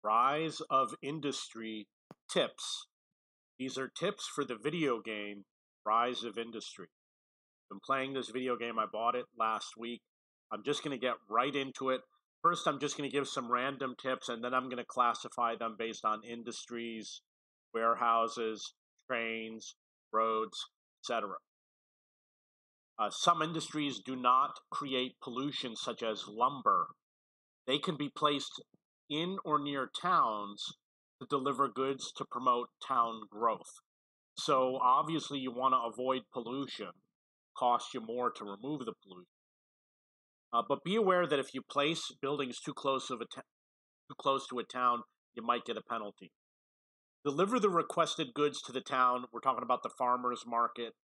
Rise of Industry tips. These are tips for the video game Rise of Industry. I've been playing this video game. I bought it last week. I'm just going to get right into it. First, I'm just going to give some random tips, and then I'm going to classify them based on industries, warehouses, trains, roads, etc. Some industries do not create pollution, such as lumber. They can be placed in or near towns to deliver goods to promote town growth. So obviously you want to avoid pollution. Costs you more to remove the pollution. But be aware that if you place buildings too close to a town, you might get a penalty. Deliver the requested goods to the town. We're talking about the farmer's market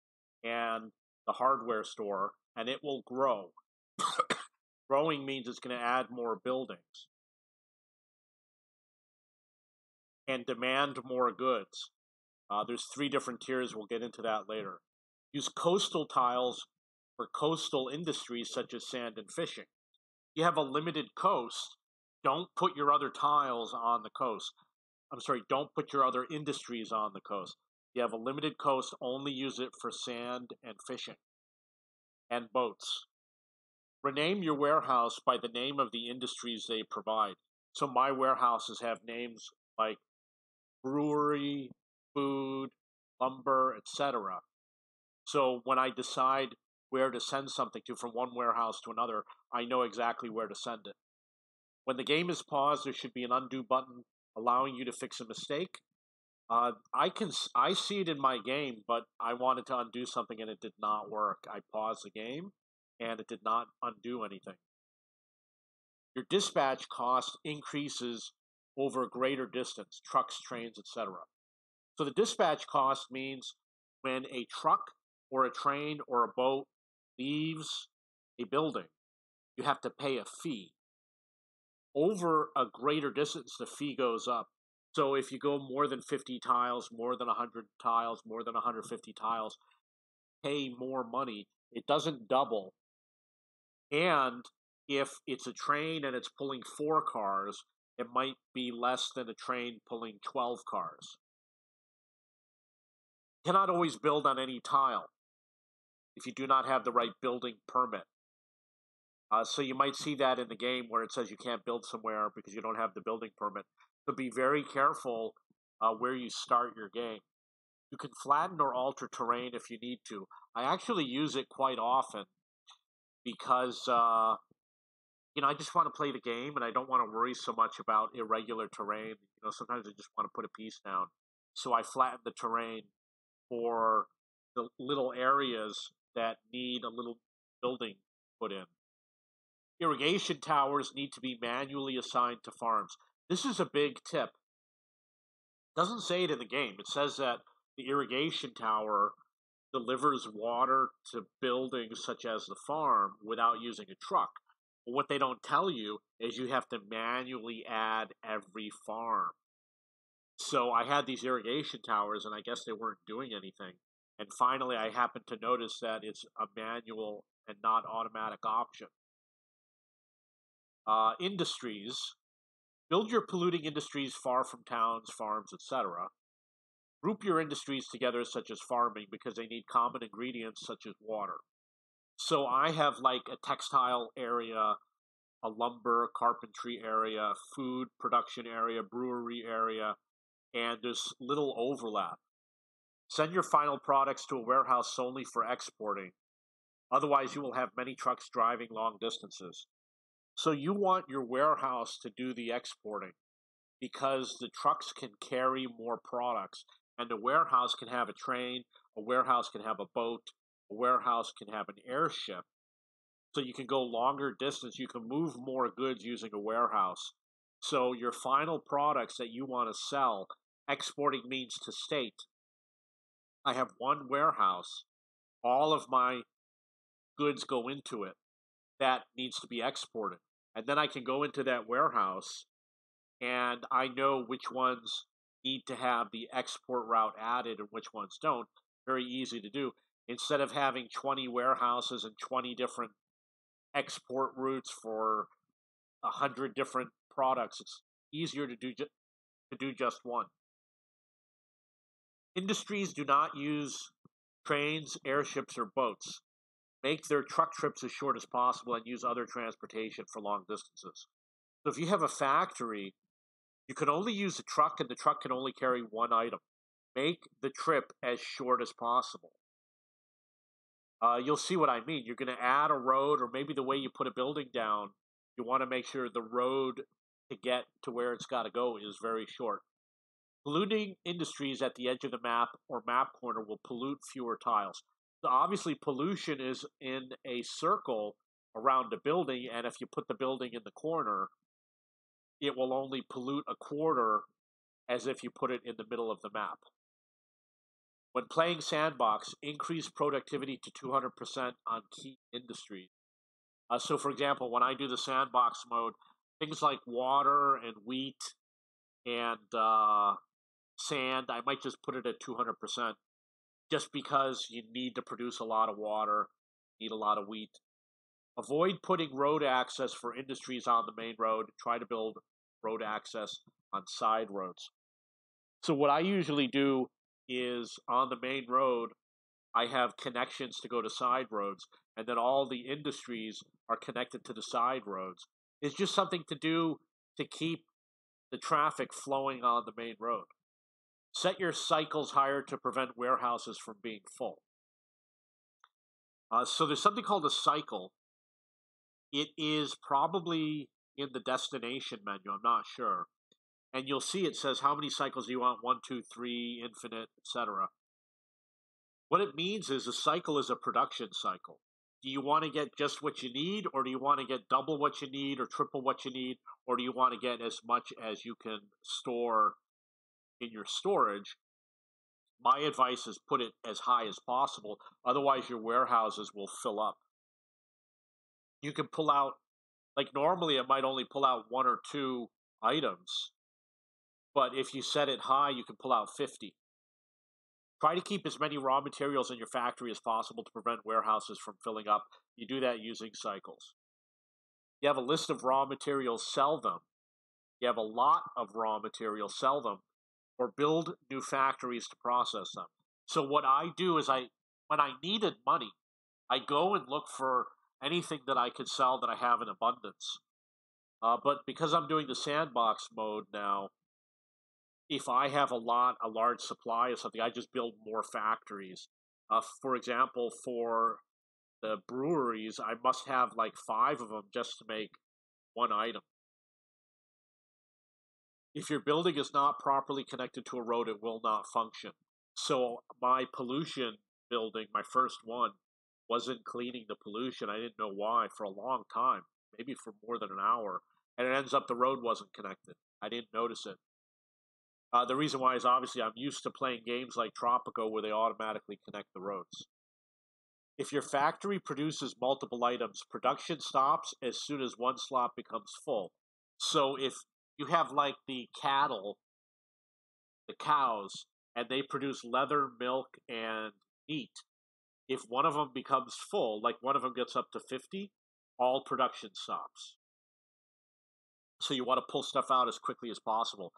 and the hardware store, and it will grow. Growing means it's going to add more buildings and demand more goods. There's 3 different tiers. We'll get into that later. Use coastal tiles for coastal industries such as sand and fishing. You have a limited coast. Don't put your other tiles on the coast. Don't put your other industries on the coast. You have a limited coast, only use it for sand and fishing and boats. Rename your warehouse by the name of the industries they provide. So my warehouses have names like brewery, food, lumber, etc. So when I decide where to send something to from one warehouse to another, I know exactly where to send it. When the game is paused, there should be an undo button allowing you to fix a mistake. I see it in my game, but I wanted to undo something and it did not work. I paused the game and it did not undo anything. Your dispatch cost increases over a greater distance, trucks, trains, etc. So the dispatch cost means when a truck or a train or a boat leaves a building, you have to pay a fee. Over a greater distance, the fee goes up. So if you go more than 50 tiles, more than 100 tiles, more than 150 tiles, pay more money. It doesn't double. And if it's a train and it's pulling 4 cars, it might be less than a train pulling 12 cars. You cannot always build on any tile if you do not have the right building permit. So you might see that in the game where it says you can't build somewhere because you don't have the building permit. So be very careful where you start your game. You can flatten or alter terrain if you need to. I actually use it quite often because I just want to play the game and I don't want to worry so much about irregular terrain. Sometimes I just want to put a piece down. So I flatten the terrain for the little areas that need a little building put in. Irrigation towers need to be manually assigned to farms. This is a big tip. It doesn't say it in the game. It says that the irrigation tower delivers water to buildings such as the farm without using a truck. But what they don't tell you is you have to manually add every farm. So I had these irrigation towers, and I guess they weren't doing anything. And finally, I happened to notice that it's a manual and not automatic option. Industries. Build your polluting industries far from towns, farms, etc. Group your industries together, such as farming, because they need common ingredients such as water. So I have like a textile area, a lumber, carpentry area, food production area, brewery area, and there's little overlap. Send your final products to a warehouse solely for exporting. Otherwise, you will have many trucks driving long distances. So you want your warehouse to do the exporting because the trucks can carry more products, and the warehouse can have a train, a warehouse can have a boat, a warehouse can have an airship. So you can go longer distance, you can move more goods using a warehouse. So your final products that you want to sell, exporting means to state, I have one warehouse, all of my goods go into it. That needs to be exported. And then I can go into that warehouse and I know which ones need to have the export route added and which ones don't. Very easy to do. Instead of having 20 warehouses and 20 different export routes for 100 different products, it's easier to do just one. Industries do not use trains, airships, or boats. Make their truck trips as short as possible and use other transportation for long distances. So if you have a factory, you can only use a truck and the truck can only carry one item. Make the trip as short as possible. You'll see what I mean. You're going to add a road, or maybe the way you put a building down, you want to make sure the road to get to where it's got to go is very short. Polluting industries at the edge of the map or map corner will pollute fewer tiles. So obviously, pollution is in a circle around the building, and if you put the building in the corner, it will only pollute a quarter as if you put it in the middle of the map. When playing Sandbox, increase productivity to 200% on key industries. So, for example, when I do the Sandbox mode, things like water and wheat and sand, I might just put it at 200%, just because you need to produce a lot of water, need a lot of wheat. Avoid putting road access for industries on the main road. Try to build road access on side roads. So what I usually do is on the main road, I have connections to go to side roads, and then all the industries are connected to the side roads. It's just something to do to keep the traffic flowing on the main road. Set your cycles higher to prevent warehouses from being full. So there's something called a cycle. It is probably in the destination menu, I'm not sure. And you'll see it says how many cycles do you want, 1, 2, 3, infinite, etc. What it means is a cycle is a production cycle. Do you want to get just what you need, or do you want to get double what you need, or triple what you need, or do you want to get as much as you can store in your storage? My advice is put it as high as possible, otherwise your warehouses will fill up. You can pull out, like normally it might only pull out 1 or 2 items, but if you set it high, you can pull out 50. Try to keep as many raw materials in your factory as possible to prevent warehouses from filling up. You do that using cycles. You have a list of raw materials, sell them. You have a lot of raw materials, sell them, or build new factories to process them. So what I do is when I needed money, I go and look for anything that I could sell that I have in abundance. But because I'm doing the Sandbox mode now, if I have a large supply of something, I just build more factories. For example, for the breweries, I must have like 5 of them just to make one item. If your building is not properly connected to a road, it will not function. So my pollution building, my first one, wasn't cleaning the pollution. I didn't know why for a long time, maybe for more than an hour. And it ends up the road wasn't connected. I didn't notice it. The reason why is obviously I'm used to playing games like Tropico where they automatically connect the roads. If your factory produces multiple items, production stops as soon as one slot becomes full. So if you have like the cattle, the cows, and they produce leather, milk, and meat, if one of them becomes full, like one of them gets up to 50, all production stops. So you want to pull stuff out as quickly as possible.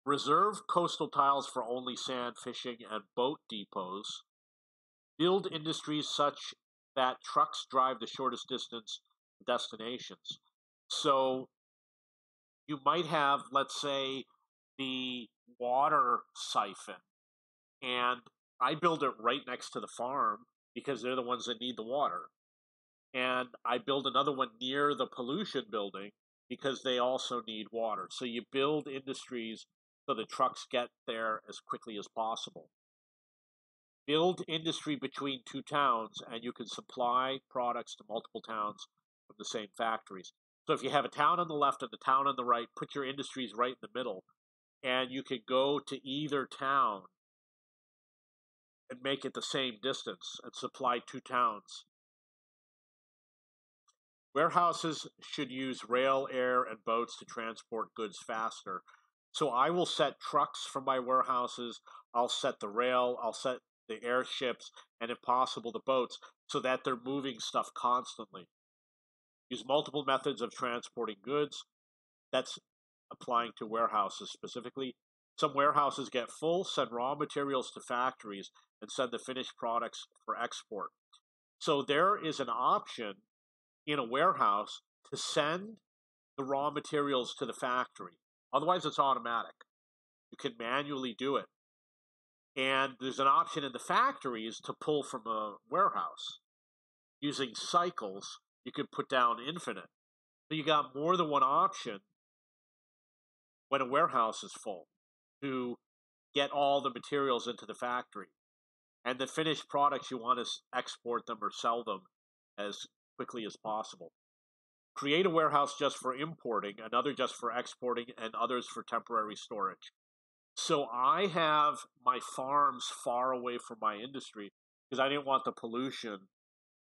Reserve coastal tiles for only sand, fishing, and boat depots. Build industries such that trucks drive the shortest distance destinations. So you might have, let's say, the water siphon, and I build it right next to the farm because they're the ones that need the water. And I build another one near the pollution building because they also need water. So you build industries so the trucks get there as quickly as possible. Build industry between 2 towns, and you can supply products to multiple towns from the same factories. So if you have a town on the left and the town on the right, put your industries right in the middle, and you can go to either town and make it the same distance and supply 2 towns. Warehouses should use rail, air, and boats to transport goods faster. So I will set trucks for my warehouses, I'll set the rail, I'll set the airships, and if possible the boats, so that they're moving stuff constantly. Use multiple methods of transporting goods. That's applying to warehouses specifically. Some warehouses get full, send raw materials to factories, and send the finished products for export. So there is an option in a warehouse to send the raw materials to the factory. Otherwise, it's automatic. You can manually do it. And there's an option in the factories to pull from a warehouse. Using cycles, you could put down infinite. So you got more than one option when a warehouse is full to get all the materials into the factory. And the finished products, you want to export them or sell them as quickly as possible. Create a warehouse just for importing, another just for exporting, and others for temporary storage. So I have my farms far away from my industry because I didn't want the pollution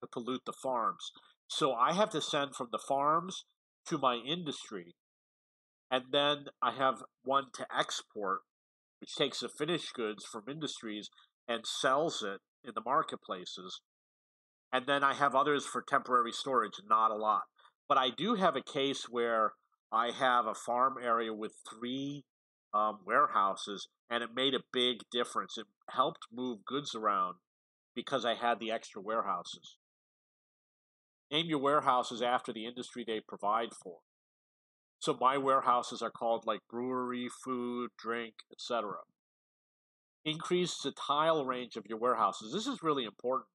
to pollute the farms. So I have to send from the farms to my industry. And then I have one to export, which takes the finished goods from industries and sells it in the marketplaces. And then I have others for temporary storage, not a lot. But I do have a case where I have a farm area with three warehouses, and it made a big difference. It helped move goods around because I had the extra warehouses. Name your warehouses after the industry they provide for. So my warehouses are called like brewery, food, drink, etc. Increase the tile range of your warehouses. This is really important.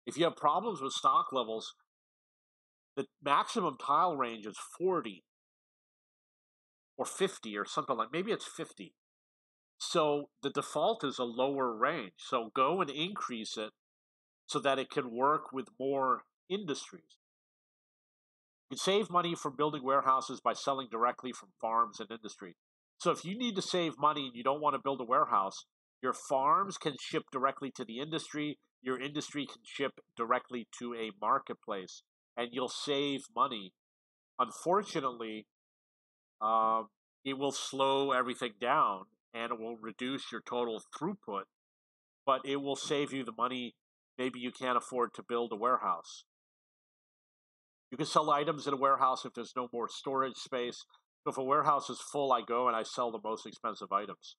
If you have problems with stock levels, the maximum tile range is 40 or 50 or something like, maybe it's 50. So the default is a lower range. So go and increase it so that it can work with more industries. You can save money from building warehouses by selling directly from farms and industry. So if you need to save money and you don't want to build a warehouse, your farms can ship directly to the industry, your industry can ship directly to a marketplace, and you'll save money. Unfortunately, it will slow everything down and it will reduce your total throughput, but it will save you the money maybe you can't afford to build a warehouse. You can sell items in a warehouse if there's no more storage space. So if a warehouse is full, I go and I sell the most expensive items.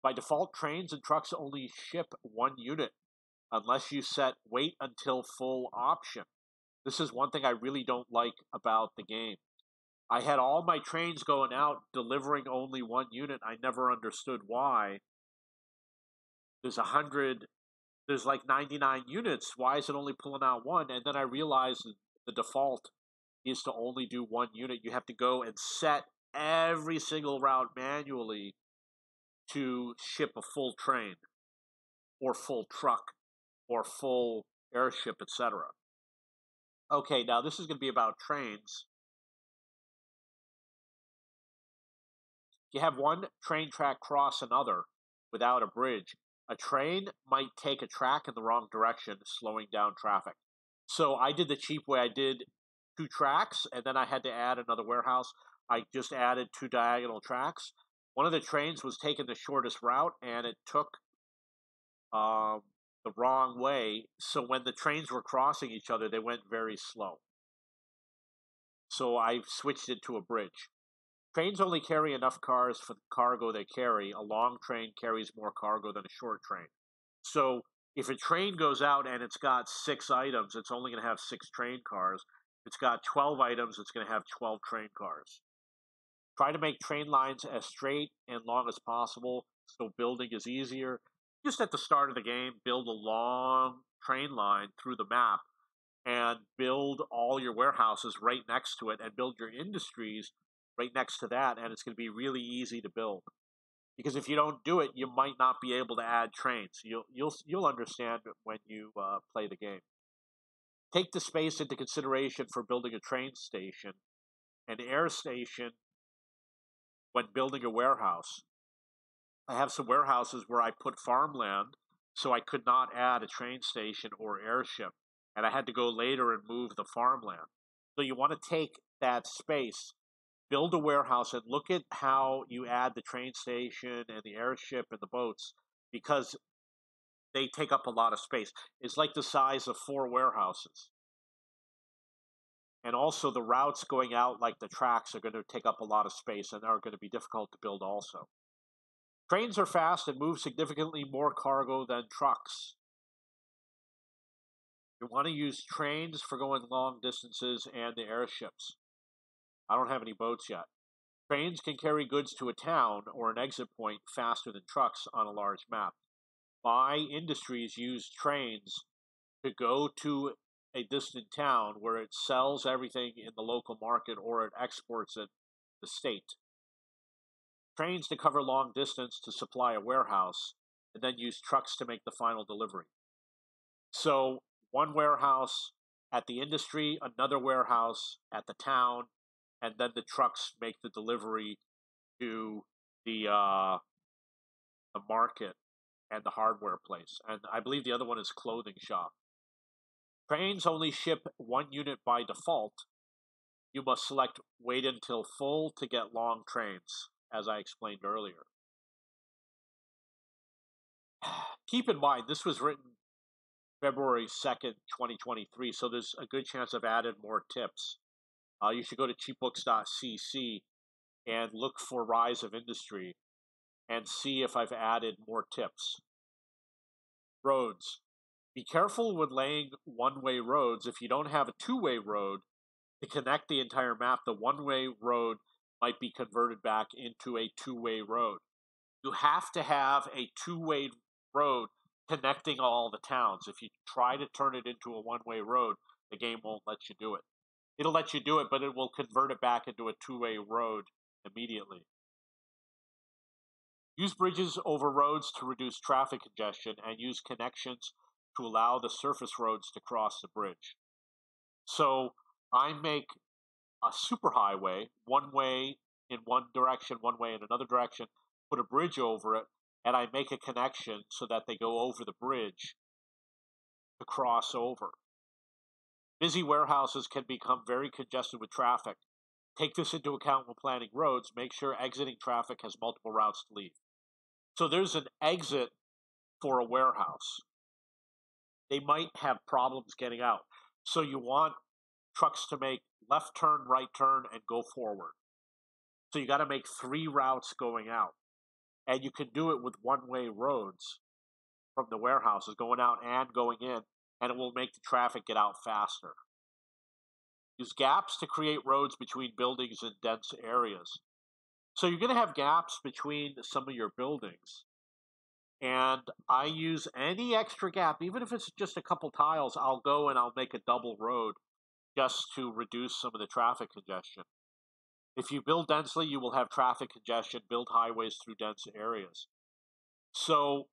By default, trains and trucks only ship one unit unless you set wait until full option. This is one thing I really don't like about the game. I had all my trains going out delivering only one unit. I never understood why. There's like 99 units. Why is it only pulling out one? And then I realized the default is to only do one unit. You have to go and set every single route manually to ship a full train or full truck or full airship, etc. Okay, now this is going to be about trains. You have one train track cross another without a bridge. A train might take a track in the wrong direction, slowing down traffic. So I did the cheap way. I did two tracks, and then I had to add another warehouse. I just added two diagonal tracks. One of the trains was taking the shortest route, and it took the wrong way. So when the trains were crossing each other, they went very slow. So I switched it to a bridge. Trains only carry enough cars for the cargo they carry. A long train carries more cargo than a short train. So if a train goes out and it's got 6 items, it's only going to have 6 train cars. If it's got 12 items, it's going to have 12 train cars. Try to make train lines as straight and long as possible so building is easier. Just at the start of the game, build a long train line through the map and build all your warehouses right next to it and build your industries right next to that, and it's going to be really easy to build. Because if you don't do it, you might not be able to add trains. You'll understand when you play the game. Take the space into consideration for building a train station, an air station when building a warehouse. I have some warehouses where I put farmland, so I could not add a train station or airship, and I had to go later and move the farmland. So you want to take that space, build a warehouse, and look at how you add the train station and the airship and the boats, because they take up a lot of space. It's like the size of 4 warehouses. And also the routes going out, like the tracks, are going to take up a lot of space and are going to be difficult to build also. Trains are fast and move significantly more cargo than trucks. You want to use trains for going long distances and the airships. I don't have any boats yet. Trains can carry goods to a town or an exit point faster than trucks on a large map. My industries use trains to go to a distant town where it sells everything in the local market or it exports it to the state. Trains to cover long distance to supply a warehouse, and then use trucks to make the final delivery. So, one warehouse at the industry, another warehouse at the town, and then the trucks make the delivery to the market and the hardware place. And I believe the other one is clothing shop. Trains only ship one unit by default. You must select wait until full to get long trains, as I explained earlier. Keep in mind, this was written February 2nd, 2023, so there's a good chance I've added more tips. You should go to cheapbooks.cc and look for Rise of Industry and see if I've added more tips. Roads. Be careful when laying one-way roads. If you don't have a two-way road to connect the entire map, the one-way road might be converted back into a two-way road. You have to have a two-way road connecting all the towns. If you try to turn it into a one-way road, the game won't let you do it. It'll let you do it, but it will convert it back into a two-way road immediately. Use bridges over roads to reduce traffic congestion and use connections to allow the surface roads to cross the bridge. So I make a superhighway, one way in one direction, one way in another direction, put a bridge over it, and I make a connection so that they go over the bridge to cross over. Busy warehouses can become very congested with traffic. Take this into account when planning roads. Make sure exiting traffic has multiple routes to leave. So there's an exit for a warehouse. They might have problems getting out. So you want trucks to make left turn, right turn, and go forward. So you got to make 3 routes going out. And you can do it with one-way roads from the warehouses, going out and going in, and it will make the traffic get out faster. Use gaps to create roads between buildings in dense areas. So you're going to have gaps between some of your buildings. And I use any extra gap, even if it's just a couple tiles, I'll go and I'll make a double road just to reduce some of the traffic congestion. If you build densely, you will have traffic congestion, build highways through dense areas. So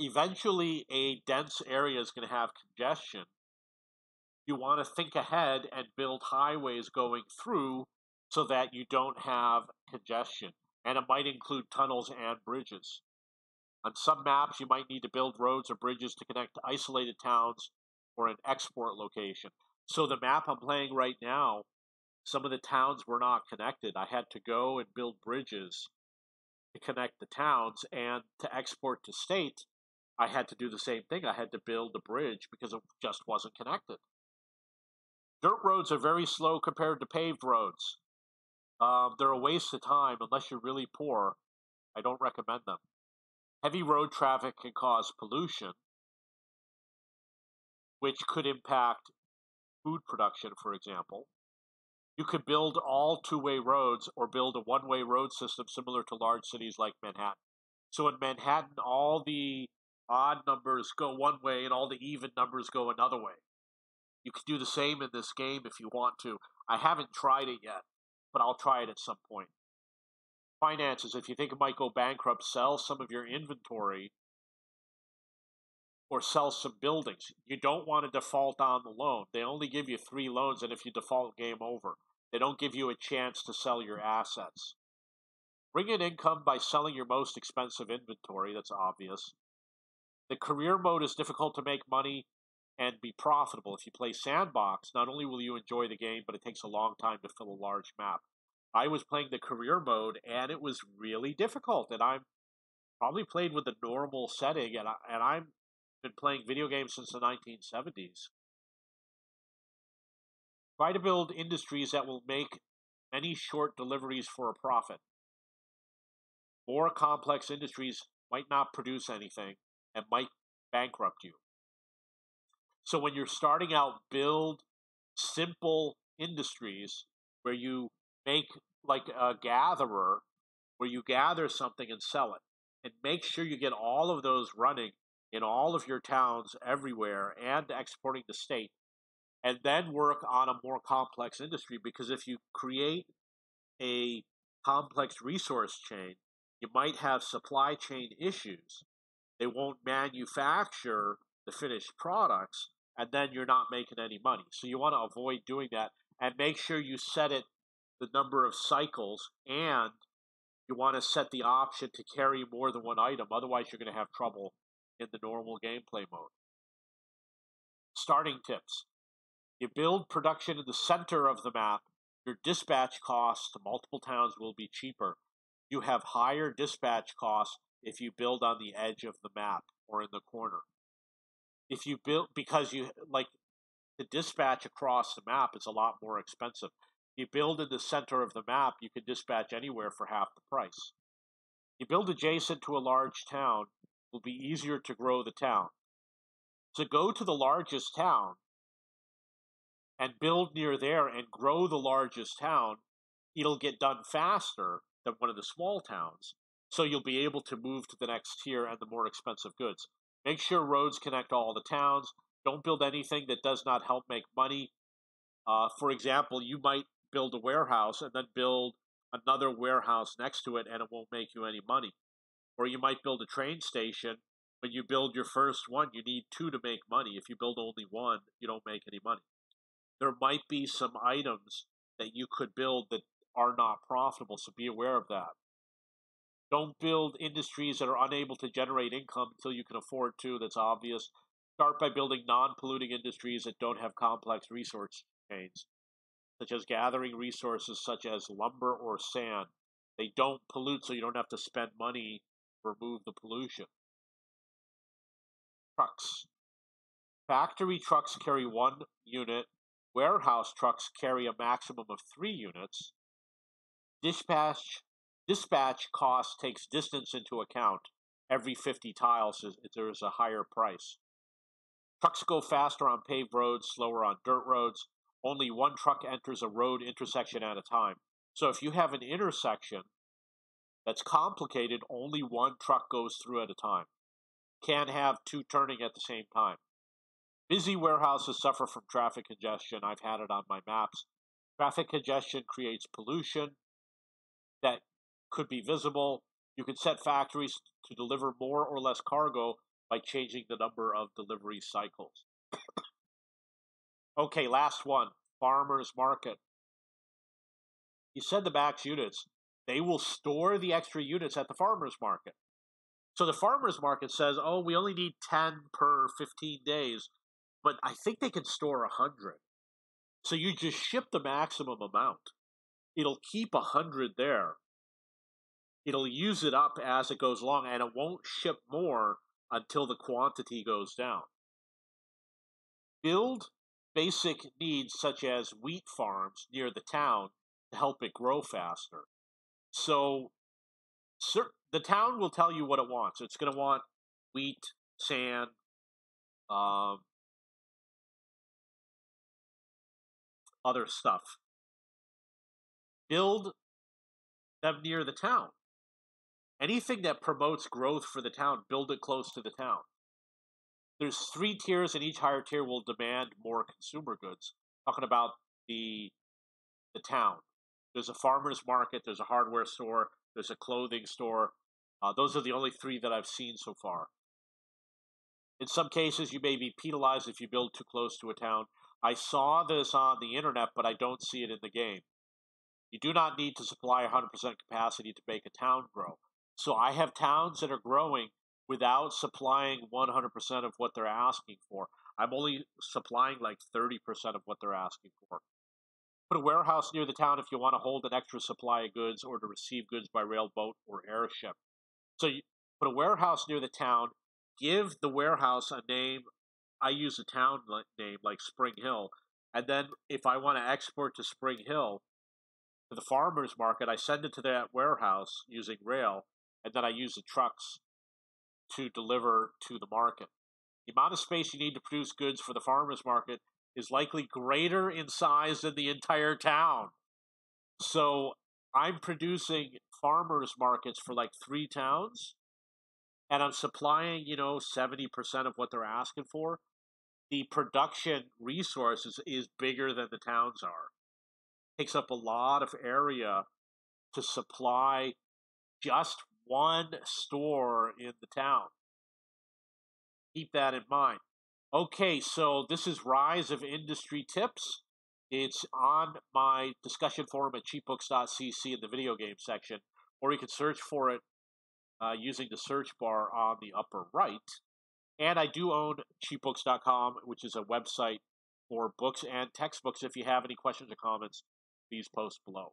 eventually a dense area is going to have congestion. You want to think ahead and build highways going through so that you don't have congestion. And it might include tunnels and bridges. On some maps, you might need to build roads or bridges to connect isolated towns or an export location. So the map I'm playing right now, some of the towns were not connected. I had to go and build bridges to connect the towns, and to export to state, I had to do the same thing. I had to build a bridge because it just wasn't connected. Dirt roads are very slow compared to paved roads. They're a waste of time unless you're really poor. I don't recommend them. Heavy road traffic can cause pollution, which could impact food production, for example. You could build all two-way roads or build a one-way road system similar to large cities like Manhattan. So in Manhattan, all the odd numbers go one way and all the even numbers go another way. You could do the same in this game if you want to. I haven't tried it yet, but I'll try it at some point. Finances, if you think it might go bankrupt, sell some of your inventory or sell some buildings. You don't want to default on the loan. They only give you 3 loans, and if you default, game over. They don't give you a chance to sell your assets. Bring in income by selling your most expensive inventory. That's obvious. The career mode is difficult to make money and be profitable. If you play Sandbox, not only will you enjoy the game, but it takes a long time to fill a large map. I was playing the career mode, and it was really difficult. And I'm probably played with the normal setting, and I've been playing video games since the 1970s. Try to build industries that will make many short deliveries for a profit. More complex industries might not produce anything and might bankrupt you. So when you're starting out, build simple industries where you make, like a gatherer, where you gather something and sell it. And make sure you get all of those running in all of your towns everywhere and exporting to state. And then work on a more complex industry, because if you create a complex resource chain, you might have supply chain issues. They won't manufacture the finished products, and then you're not making any money. So you want to avoid doing that, and make sure you set it the number of cycles, and you want to set the option to carry more than one item. Otherwise, you're going to have trouble in the normal gameplay mode. Starting tips. You build production in the center of the map. Your dispatch costs to multiple towns will be cheaper. You have higher dispatch costs if you build on the edge of the map or in the corner. If you build, because you like to dispatch across the map, it's a lot more expensive. You build in the center of the map, you can dispatch anywhere for half the price. You build adjacent to a large town, it will be easier to grow the town. So go to the largest town and build near there and grow the largest town. It'll get done faster than one of the small towns. So you'll be able to move to the next tier and the more expensive goods. Make sure roads connect all the towns. Don't build anything that does not help make money. For example, you might build a warehouse and then build another warehouse next to it, and it won't make you any money. Or you might build a train station. When you build your first one, you need two to make money. If you build only one, you don't make any money. There might be some items that you could build that are not profitable, so be aware of that. Don't build industries that are unable to generate income until you can afford to. That's obvious. Start by building non-polluting industries that don't have complex resource chains, such as gathering resources such as lumber or sand. They don't pollute, so you don't have to spend money to remove the pollution. Trucks. Factory trucks carry 1 unit. Warehouse trucks carry a maximum of 3 units. Dispatch cost takes distance into account. Every 50 tiles there is a higher price. Trucks go faster on paved roads, slower on dirt roads. Only one truck enters a road intersection at a time. So if you have an intersection that's complicated, only one truck goes through at a time. Can't have two turning at the same time. Busy warehouses suffer from traffic congestion. I've had it on my maps. Traffic congestion creates pollution that could be visible. You can set factories to deliver more or less cargo by changing the number of delivery cycles. Okay, last one. Farmers market. You said the max units. They will store the extra units at the farmers market. So the farmers market says, oh, we only need 10 per 15 days, but I think they can store 100. So you just ship the maximum amount. It'll keep 100 there. It'll use it up as it goes along, and it won't ship more until the quantity goes down. Build basic needs such as wheat farms near the town to help it grow faster. So the town will tell you what it wants. It's going to want wheat, sand, other stuff. Build them near the town. Anything that promotes growth for the town, build it close to the town. There's 3 tiers, and each higher tier will demand more consumer goods. Talking about the town. There's a farmer's market, there's a hardware store, there's a clothing store. Those are the only 3 that I've seen so far. In some cases, you may be penalized if you build too close to a town. I saw this on the internet, but I don't see it in the game. You do not need to supply 100% capacity to make a town grow. So I have towns that are growing without supplying 100% of what they're asking for. I'm only supplying like 30% of what they're asking for. Put a warehouse near the town if you want to hold an extra supply of goods or to receive goods by rail, boat, or airship. So you put a warehouse near the town, give the warehouse a name. I use a town name like Spring Hill, And then if I want to export to Spring Hill, to the farmer's market, I send it to that warehouse using rail, and then I use the trucks to deliver to the market. The amount of space you need to produce goods for the farmer's market is likely greater in size than the entire town. So I'm producing farmers markets for like 3 towns, and I'm supplying, 70% of what they're asking for. The production resources is bigger than the towns are. It takes up a lot of area to supply just one store in the town. Keep that in mind. Okay, so this is Rise of Industry Tips. It's on my discussion forum at cheapbooks.cc in the video game section, or you can search for it using the search bar on the upper right. And I do own cheapbooks.com, which is a website for books and textbooks. If you have any questions or comments, please post below.